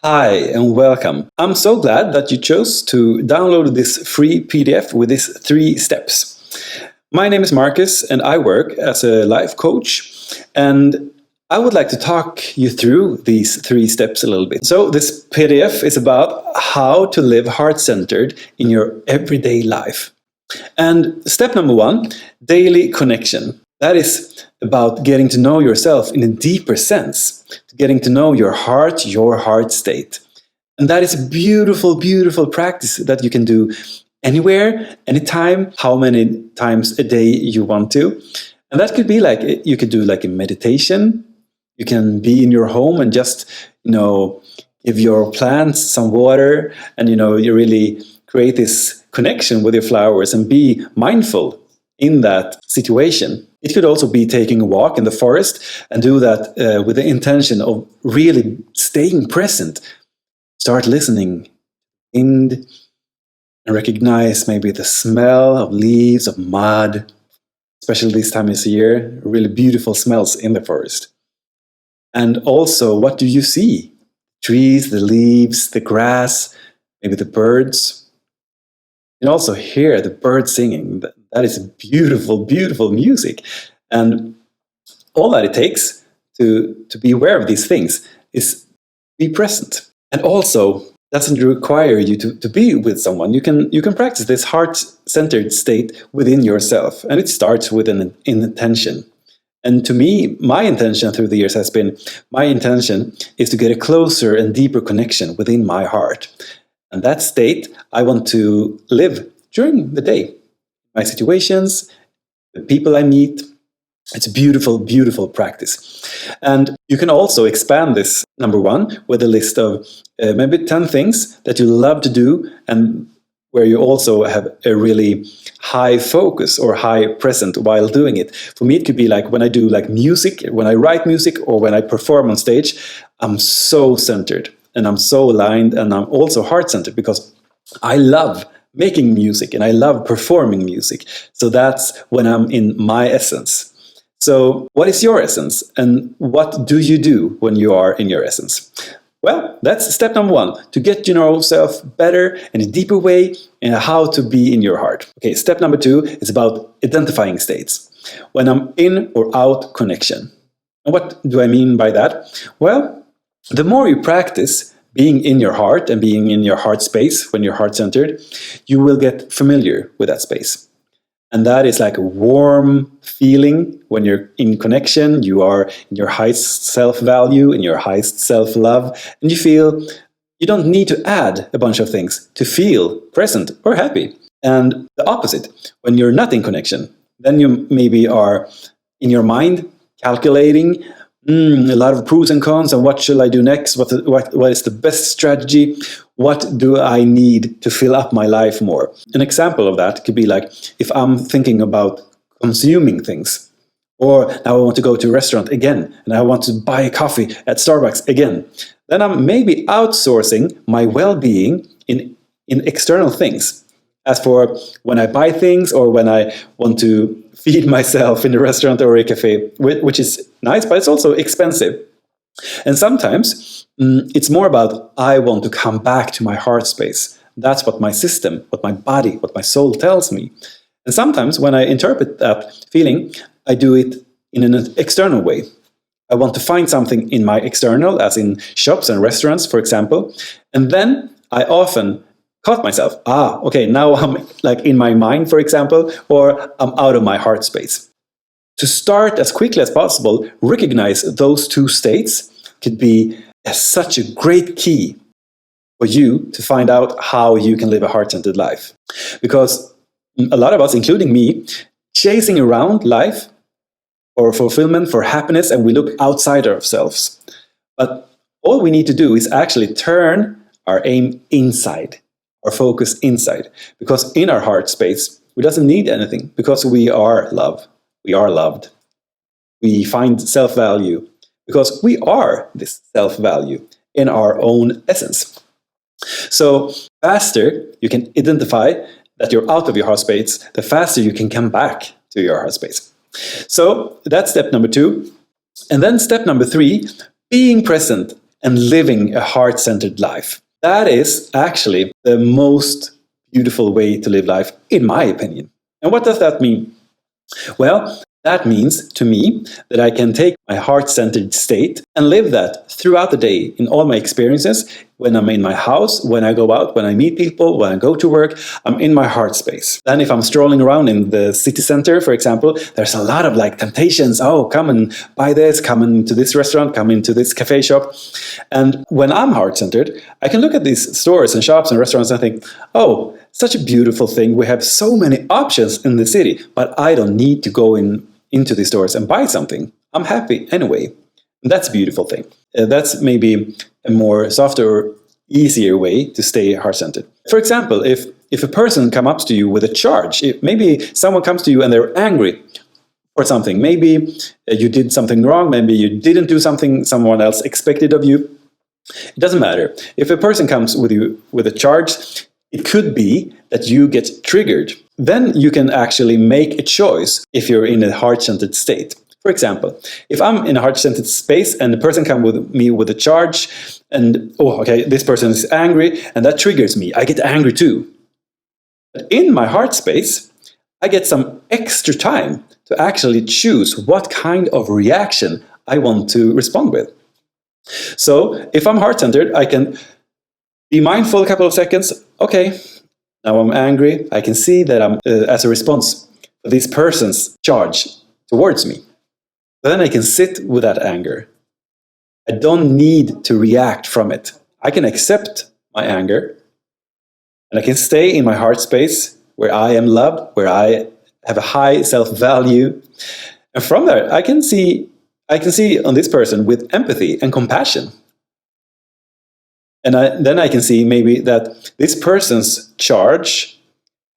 Hi and welcome. I'm so glad that you chose to download this free PDF with these 3 steps. My name is Marcus and I work as a life coach, and I would like to talk you through these 3 steps a little bit. So this PDF is about how to live heart-centered in your everyday life. And step number 1, daily connection. That is about getting to know yourself in a deeper sense, getting to know your heart state. And that is a beautiful, beautiful practice that you can do anywhere, anytime, how many times a day you want to. And that could be like, you could do like a meditation. You can be in your home and just, give your plants some water, and, you really create this connection with your flowers and be mindful in that situation. It could also be taking a walk in the forest and do that with the intention of really staying present. Start listening and recognize maybe the smell of leaves, of mud, especially this time of year, really beautiful smells in the forest. And also, what do you see? Trees, the leaves, the grass, maybe the birds. You can also hear the birds singing. That is beautiful, beautiful music. And all that it takes to be aware of these things is be present. And also, doesn't require you to be with someone. You can practice this heart-centered state within yourself. And it starts with an intention. And to me, my intention through the years has been, my intention is to get a closer and deeper connection within my heart. And that state I want to live during the day. My situations, the people I meet. It's a beautiful, beautiful practice. And you can also expand this, number 1, with a list of maybe 10 things that you love to do and where you also have a really high focus or high present while doing it. For me, it could be like when I do like music, when I write music, or when I perform on stage, I'm so centered and I'm so aligned, and I'm also heart-centered because I love making music and I love performing music. So that's when I'm in my essence. So what is your essence, and what do you do when you are in your essence? Well, that's step number 1, to get to know yourself better in a deeper way and how to be in your heart. Okay, step number 2 is about identifying states, when I'm in or out connection. And what do I mean by that? Well, the more you practice being in your heart and being in your heart space, when you're heart-centered, you will get familiar with that space. And that is like a warm feeling when you're in connection, you are in your highest self-value, in your highest self-love, and you feel you don't need to add a bunch of things to feel present or happy. And the opposite, when you're not in connection, then you maybe are in your mind calculating a lot of pros and cons, and what should I do next? What is the best strategy? What do I need to fill up my life more? An example of that could be like if I'm thinking about consuming things, or now I want to go to a restaurant again, and I want to buy a coffee at Starbucks again. Then I'm maybe outsourcing my well-being in external things. As for when I buy things or when I want to feed myself in a restaurant or a cafe, which is nice, but it's also expensive. And sometimes it's more about I want to come back to my heart space. That's what my system, what my body, what my soul tells me. And sometimes when I interpret that feeling, I do it in an external way. I want to find something in my external, as in shops and restaurants, for example. And then I often caught myself, okay, now I'm like in my mind, for example, or I'm out of my heart space. To start as quickly as possible, recognize those 2 states could be such a great key for you to find out how you can live a heart-centered life. Because a lot of us, including me, chasing around life for fulfillment, for happiness, and we look outside ourselves. But all we need to do is actually turn our aim inside, our focus inside. Because in our heart space, we doesn't need anything, because we are love. We are loved. We find self-value because we are this self-value in our own essence. So faster you can identify that you're out of your heart space, the faster you can come back to your heart space. So that's step number 2. And then step number 3, being present and living a heart-centered life. That is actually the most beautiful way to live life, in my opinion. And what does that mean? Well, that means to me that I can take my heart-centered state and live that throughout the day in all my experiences. When I'm in my house, when I go out, when I meet people, when I go to work, I'm in my heart space. Then if I'm strolling around in the city center, for example, there's a lot of like temptations. Oh, come and buy this, come into this restaurant, come into this cafe shop. And when I'm heart-centered, I can look at these stores and shops and restaurants and think, oh, such a beautiful thing. We have so many options in the city, but I don't need to go into these stores and buy something. I'm happy anyway. And that's a beautiful thing. That's maybe a more softer or easier way to stay heart-centered. For example, if a person comes up to you with a charge, maybe someone comes to you and they're angry for something. Maybe you did something wrong. Maybe you didn't do something someone else expected of you. It doesn't matter. If a person comes with you with a charge, it could be that you get triggered. Then you can actually make a choice if you're in a heart-centered state. For example, if I'm in a heart-centered space and the person comes with me with a charge and, oh, okay, this person is angry and that triggers me. I get angry too. But in my heart space, I get some extra time to actually choose what kind of reaction I want to respond with. So if I'm heart-centered, I can be mindful a couple of seconds. Okay, now I'm angry. I can see that I'm as a response to this person's charge towards me. Then I can sit with that anger. I don't need to react from it. I can accept my anger and I can stay in my heart space where I am loved, where I have a high self-value. And from there, I can see on this person with empathy and compassion. And then I can see maybe that this person's charge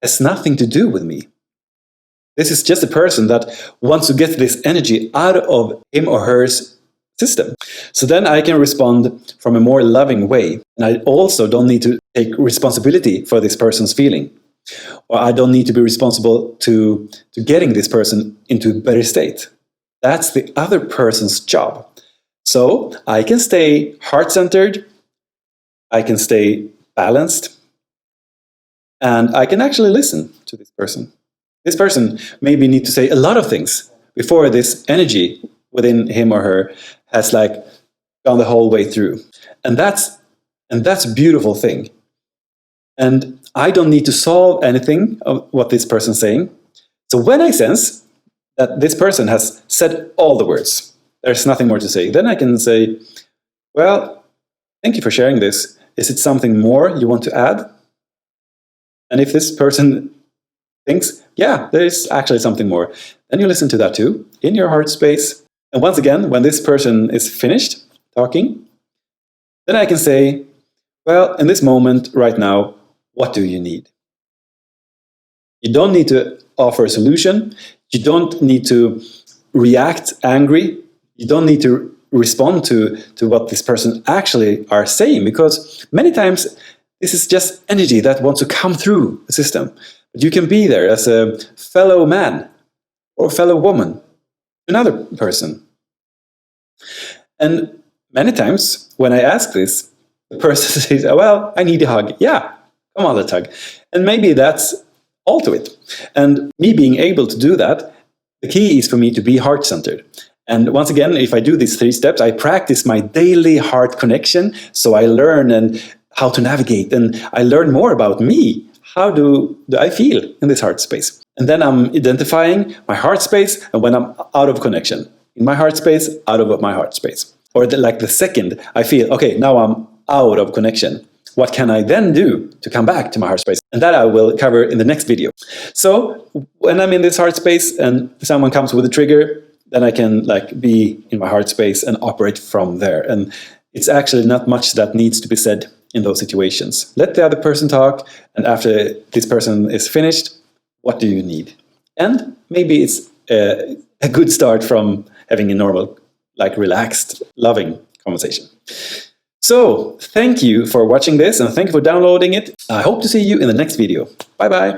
has nothing to do with me. This is just a person that wants to get this energy out of him or her system. So then I can respond from a more loving way. And I also don't need to take responsibility for this person's feeling. Or I don't need to be responsible to getting this person into a better state. That's the other person's job. So I can stay heart-centered, I can stay balanced, and I can actually listen to this person. This person maybe need to say a lot of things before this energy within him or her has like gone the whole way through. And that's a beautiful thing. And I don't need to solve anything of what this person's saying. So when I sense that this person has said all the words, there's nothing more to say, then I can say, well, thank you for sharing this. Is it something more you want to add? And if this person thinks, yeah, there is actually something more, then you listen to that too, in your heart space. And once again, when this person is finished talking, then I can say, well, in this moment right now, what do you need? You don't need to offer a solution. You don't need to react angry. You don't need to respond to what this person actually are saying, because many times this is just energy that wants to come through the system. But you can be there as a fellow man or fellow woman, another person. And many times when I ask this, the person says, well, I need a hug. Yeah, come on, let's hug. And maybe that's all to it. And me being able to do that, the key is for me to be heart-centered. And once again, if I do these 3 steps, I practice my daily heart connection. So I learn how to navigate, and I learn more about me. How do I feel in this heart space? And then I'm identifying my heart space and when I'm out of connection. In my heart space, out of my heart space. Or like the second I feel, okay, now I'm out of connection. What can I then do to come back to my heart space? And that I will cover in the next video. So when I'm in this heart space and someone comes with a trigger, then I can like be in my heart space and operate from there. And it's actually not much that needs to be said in those situations. Let the other person talk, and after this person is finished, what do you need? And maybe it's a good start from having a normal, like relaxed, loving conversation. So, thank you for watching this, and thank you for downloading it. I hope to see you in the next video. Bye bye.